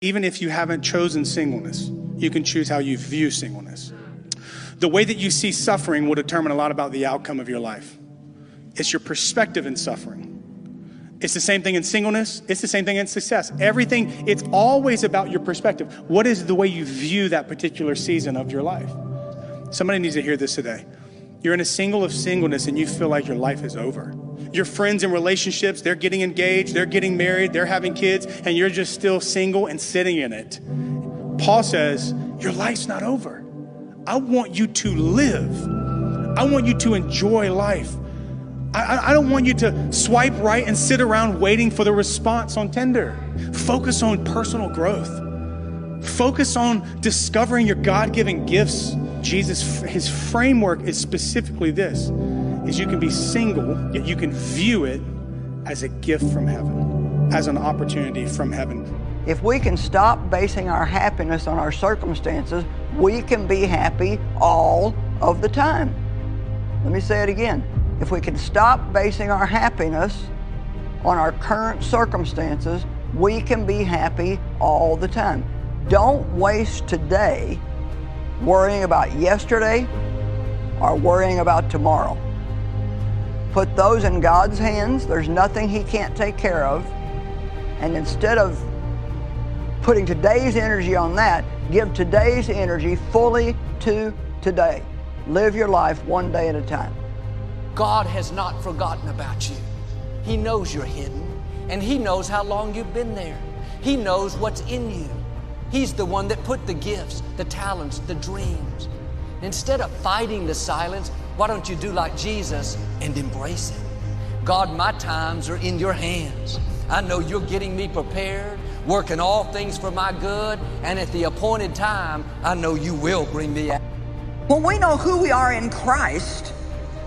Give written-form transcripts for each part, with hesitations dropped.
Even if you haven't chosen singleness, you can choose how you view singleness. The way that you see suffering will determine a lot about the outcome of your life. It's your perspective in suffering. It's the same thing in singleness. It's the same thing in success. Everything, it's always about your perspective. What is the way you view that particular season of your life? Somebody needs to hear this today. You're in a single of singleness and you feel like your life is over. Your friends in relationships, they're getting engaged, they're getting married, they're having kids, and you're just still single and sitting in it. Paul says, your life's not over. I want you to live. I want you to enjoy life. I don't want you to swipe right and sit around waiting for the response on Tinder. Focus on personal growth. Focus on discovering your God-given gifts. Jesus, his framework is specifically this, is you can be single, yet you can view it as a gift from heaven, as an opportunity from heaven. If we can stop basing our happiness on our circumstances, we can be happy all of the time. Let me say it again. If we can stop basing our happiness on our current circumstances, we can be happy all the time. Don't waste today worrying about yesterday or worrying about tomorrow. Put those in God's hands. There's nothing He can't take care of. And instead of putting today's energy on that, give today's energy fully to today. Live your life one day at a time. God has not forgotten about you. He knows you're hidden, and He knows how long you've been there. He knows what's in you. He's the one that put the gifts, the talents, the dreams. Instead of fighting the silence, why don't you do like Jesus and embrace it? God, my times are in your hands. I know you're getting me prepared, working all things for my good, and at the appointed time, I know you will bring me out. When we know who we are in Christ,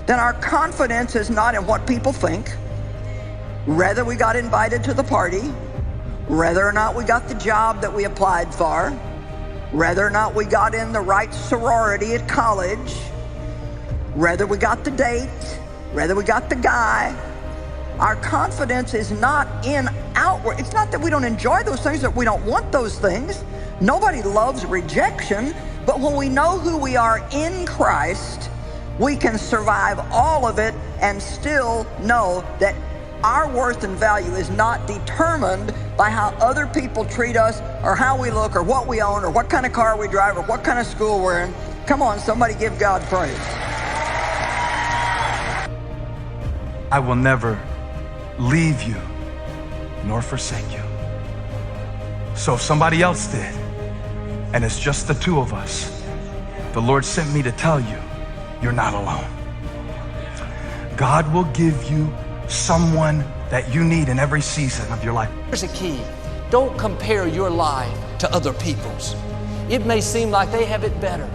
then our confidence is not in what people think, whether we got invited to the party, whether or not we got the job that we applied for, whether or not we got in the right sorority at college, whether we got the date, whether we got the guy. Our confidence is not in outward. It's not that we don't enjoy those things, that we don't want those things. Nobody loves rejection, but when we know who we are in Christ, we can survive all of it and still know that our worth and value is not determined by how other people treat us or how we look or what we own or what kind of car we drive or what kind of school we're in. Come on, somebody give God praise. I will never leave you nor forsake you. So if somebody else did, and it's just the two of us, the Lord sent me to tell you, you're not alone. God will give you someone that you need in every season of your life. Here's a key. Don't compare your life to other people's. It may seem like they have it better.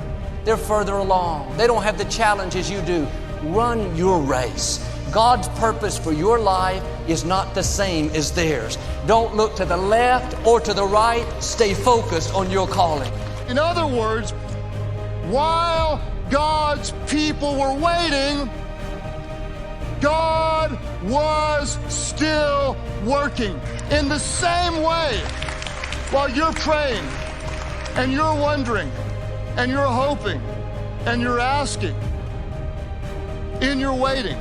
They're further along. They don't have the challenges you do. Run your race. God's purpose for your life is not the same as theirs. Don't look to the left or to the right. Stay focused on your calling. In other words, while God's people were waiting, God was still working. In the same way, while you're praying and you're wondering and you're hoping and you're asking, in your waiting,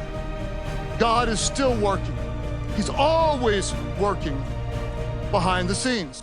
God is still working. He's always working behind the scenes.